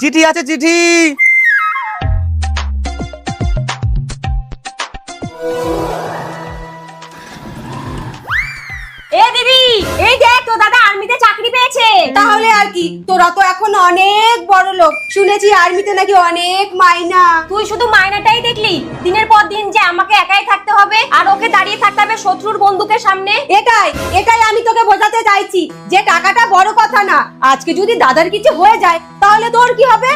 চিঠি আছে, চিঠি। দিদি, এই দেখ তো দাদা আর্মিতে চাকরি পেয়েছে। তাহলে আর কি, তোরা তো এখন অনেক বড় লোক, শুনেছি আর্মিতে নাকি অনেক মাইনা। তুই শুধু মাইনাটাই দেখলি, দিনের পর দিন যে আমাকে একাই থাকতে হবে আর ওকে দাঁড়িয়ে থাকতে হবে শত্রুর বন্দুকের সামনে। এটাই এটাই আমি তোকে বোঝাতে চাইছি যে টাকাটা বড় কথা না, আজকে যদি দাদার কিছু হয়ে যায় তাহলে তোর কি হবে?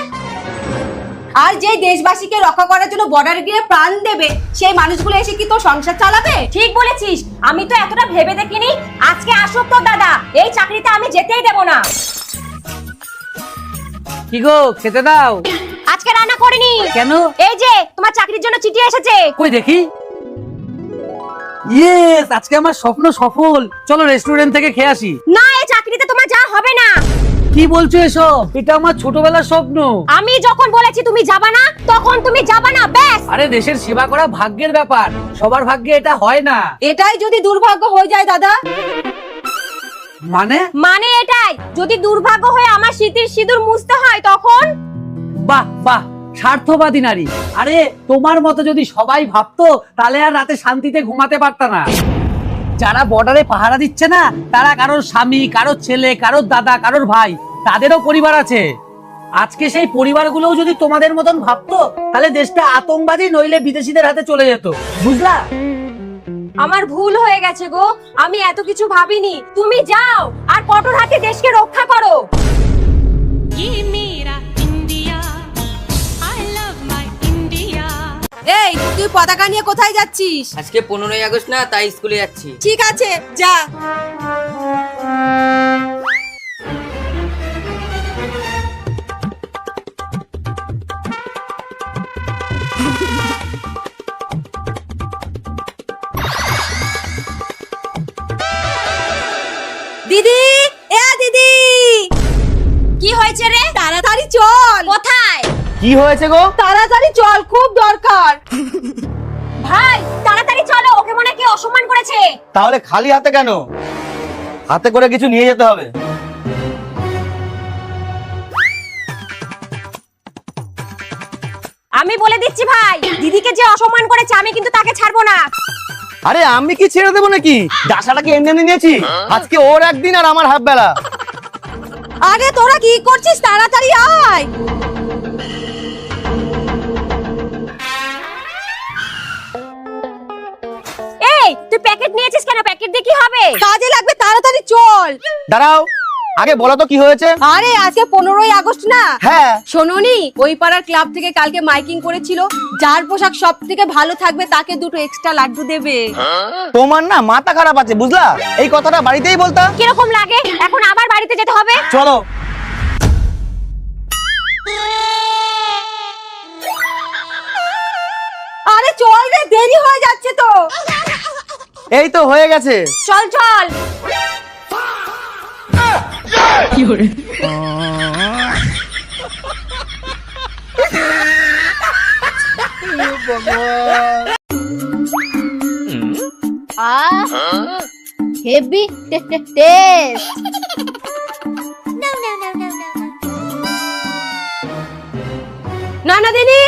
আর যে দেশবাসীকে রক্ষা করার জন্য বর্ডারে গিয়ে প্রাণ দেবে, সেই মানুষগুলো এসে কি তোর সংসার চালাবে? ঠিক বলেছিস, আমি তো এতটা ভেবে দেখিনি। আজকে আসুক তোর দাদা, এই চাকরিতে আমি যেতেই দেব না। কি গো, খেতে দাও। আজকে রান্না করিনি। কেন? এই যে তোমার চাকরির জন্য চিঠি এসেছে। কই দেখি। ইয়েস, আজকে আমার স্বপ্ন সফল। চলো রেস্টুরেন্ট থেকে খেয়ে আসি। না, এই চাকরিতে তোমার যা হবে না। কি বলছো এসব? এটা আমার ছোটবেলার স্বপ্ন। আমি যখন বলেছি তুমি যাবা না, তখন তুমি যাবা না, ব্যাস। আরে দেশের সেবা করা ভাগ্যের ব্যাপার, সবার ভাগ্যে এটা হয় না। এটাই যদি দুর্ভাগ্য হয়ে যায় দাদা? মানে এটাই, যদি দুর্ভাগ্য হয়ে আমার স্মৃতির সিঁদুর মুছতে হয় তখন। বাহ বাহ, স্বার্থবাদী নারী। আরে তোমার মতো যদি সবাই ভাবতো তাহলে আর রাতে শান্তিতে ঘুমাতে পারতা না। যারা বর্ডারে পাহারা দিচ্ছে না, তারা কারোর স্বামী, কারোর ছেলে, কারোর দাদা, কারোর ভাই, তাদেরও পরিবার আছে। আজকে সেই পরিবারগুলোও যদি তোমাদের মতন ভাবতো তাহলে দেশটা আতঙ্কবাদী নইলে বিদেশিদের হাতে চলে যেত, বুঝলা? আমার ভুল হয়ে গেছে গো, আমি এত কিছু ভাবিনি। তুমি যাও আর কঠোর হাতে দেশকে রক্ষা করো। এই, তুই পতাকা নিয়ে কোথায় যাচ্ছিস? আজকে 15ই আগস্ট না, তাই স্কুলে যাচ্ছি। ঠিক আছে, যা। দিদি, দিদি, কি হয়েছে রে? তাড়াতাড়ি চল। কোথায়? কি হয়েছে গো? তাড়াতাড়ি চল, খুব দরকার। ভাই তাড়াতাড়ি চলো, ওকে মনে কি অসম্মান করেছে। তাহলে খালি হাতে কেন? হাতে করে কিছু নিয়ে যেতে হবে। আমি বলে দিচ্ছি ভাই, দিদিকে যে অসম্মান করেছে আমি কিন্তু তাকে ছাড়বো না। আরে আমি কি ছেড়ে দেবো নাকি? ডাসাটা কি এমনি এমনি নিয়েছি? আজকে ওর একদিন আর আমার হাফ বেলা। আরে তোরা কি করছিস? তাড়াতাড়ি আয়। এই তুই প্যাকেট নিয়েছিস কেন? প্যাকেট দিয়ে কি হবে? কাজে লাগবে, তাড়াতাড়ি চল। দাঁড়াও, আগে বলো তো কি হয়েছে? আরে আজকে 15ই আগস্ট না? হ্যাঁ। শোনোনি, ওই পাড়ার ক্লাব থেকে কালকে মাইকিং করেছিল, যার পোশাক সব থেকে ভালো থাকবে তাকে 2টো এক্সট্রা লাড্ডু দেবে। তোমার না মাথা খারাপ আছে, বুঝলা? এই কথাটা বাড়িতেই বলতা। কিরকম লাগে? এখন আবার বাড়িতে যেতে হবে। চলো। আরে চল রে, দেরি হয়ে যাচ্ছে তো। এই তো হয়ে গেছে। চল চল। Heavy taste. নানাদিনী,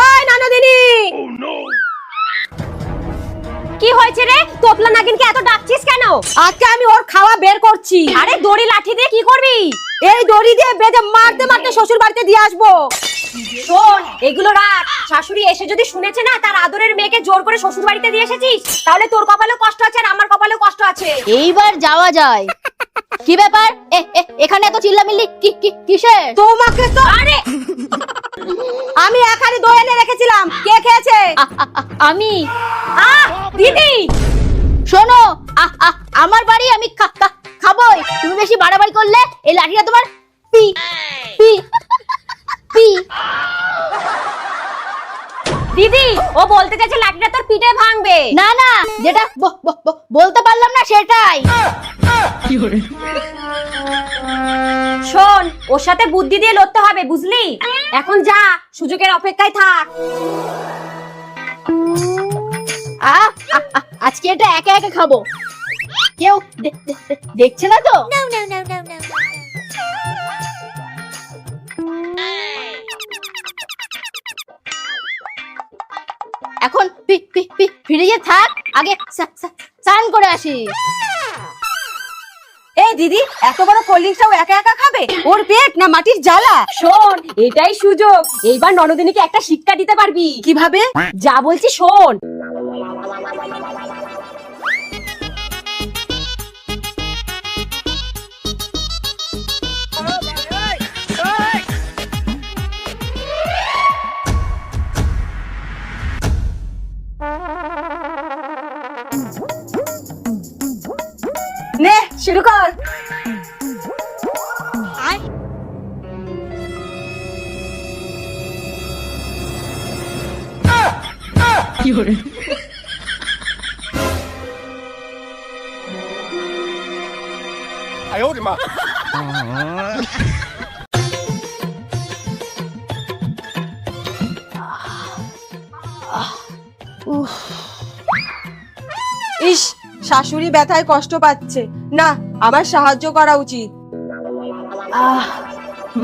ওই নানাদিনী। কি হয়েছে রে? তোতলা নাগিনকে এত ডাকছিস কেন? আজকে আমি ওর খাওয়া বের করছি। আরে দড়ি লাঠি দিয়ে কি করবি? এই দড়ি দিয়ে বেঁধে মারতে মারতে শ্বশুর বাড়িতে দিয়ে আসবো। শোন, এগুলো রাখ। শাশুড়ি এসে যদি শুনেছে না তার আদরের মেয়েকে জোর করে শ্বশুর বাড়িতে দিয়ে এসেছিস, তাহলে তোর কপালেও কষ্ট আছে আর আমার কপালেও কষ্ট আছে। এইবার যাওয়া যায়। কি ব্যাপার? এখানে এত চিল্লামিল্লি কিসে? তোমাকে তো আরে আমি এখানে দই এনে রেখেছিলাম, কে খেয়েছে? আমি। দিদি শোনো, আমার বাড়ি, আমি খাবোই। তুমি বেশি বাড়াবাড়ি করলে এই লাঠিটা তোমার পি পি পি। দিদি, ও বলতে চাইছে লাঠিটা তোর পিঠে ভাঙবে। না না, যেটা বলতে পারলাম না সেটাই। শোন, ওর সাথে বুদ্ধি দিয়ে লড়তে হবে, বুঝলি? এখন যা, সুযোগের অপেক্ষায় থাক। আজকে এটা একা একা খাবো, কেউ দেখছে না তো। এখন ফ্রিজে থাক, আগে স্নান করে আসি। এই দিদি, এত বড় কোল্ড ড্রিঙ্কসটাও একা একা খাবে? ওর পেট না মাটির জ্বালা? শোন, এটাই সুযোগ, এইবার ননদিনীকে একটা শিক্ষা দিতে পারবি। কিভাবে? যা বলছি শোন। নে শুরু কর। ইস, শাশুড়ি ব্যথায় কষ্ট পাচ্ছে, না আমার সাহায্য করা উচিত।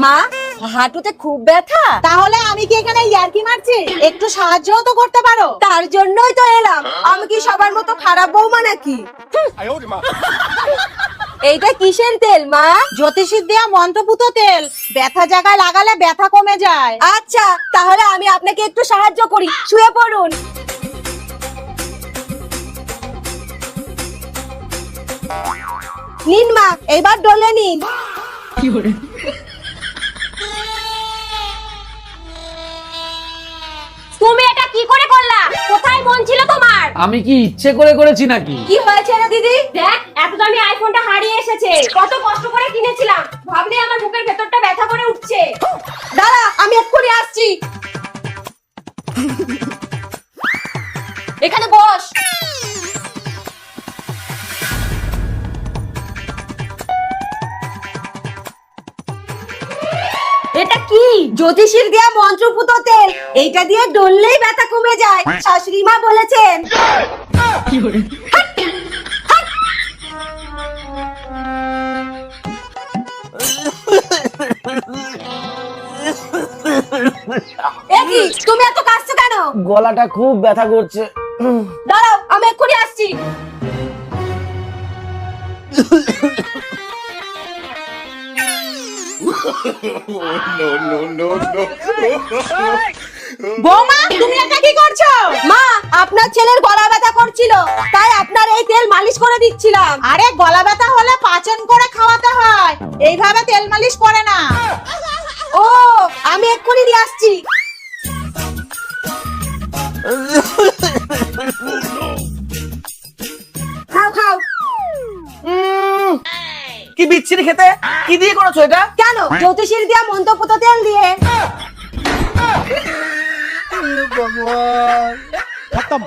মা, হাঁটুতে খুব ব্যথা। তাহলে আমি কি এখানে ইয়ার্কি মারছি? একটু সাহায্যও তো করতে পারো। তার জন্যই তো এলাম। আমি কি সবার মতো খারাপ বৌমা নাকি? এইটা কিসের তেল মা? জ্যোতিষীর দেয়া মন্ত্রপুত তেল, ব্যথা জায়গায় লাগালে ব্যথা কমে যায়। আচ্ছা, তাহলে আমি আপনাকে একটু সাহায্য করি। শুয়ে পড়ুন। নিন মা, এবার ডলে নিন। তুমি এটা কি করে করলা? কোথায় মন ছিল তোমার? আমি কি ইচ্ছে করে করেছি নাকি? কি হয়েছে রে দিদি? দেখ, এত দামি আইফোনটা হারিয়ে এসেছে। কত কষ্ট করে কিনেছিলাম, ভাবলে আমার বুকের ভেতরটা ব্যথা করে উঠছে। দাঁড়া, আমি এক্ষুনি আসছি। এখানে বস। এটা কি? জ্যোতিষীর দেয়া মন্ত্রপুত তেল, এইটা দিয়ে ডললেই ব্যথা কমে যায়, শাশুড়ি মা বলেছেন। এ কি, তুমি এত কাঁদছো কেন? গলাটা খুব ব্যথা করছে। দাঁড়াও, আমি এক্ষুনি আসছি। বৌমা, তুমি এটা কি করছো? মা, আপনার ছেলের গলা ব্যথা করছিল, তাই আপনার এই তেল মালিশ করে দিচ্ছিলাম। আরে গলা ব্যথা হলে পাচন করে খাওয়াতে হয়, এইভাবে তেল মালিশ করে না। ও, আমি এক্ষুনি দিয়ে আসছি। খাও খাও। কি বিচ্ছিরি খেতে, কি দিয়ে করেছো এটা? কেন? জ্যোতিষীর দেয়া মন্ত্রপুত তেল দিয়ে। ভগবান, খতম।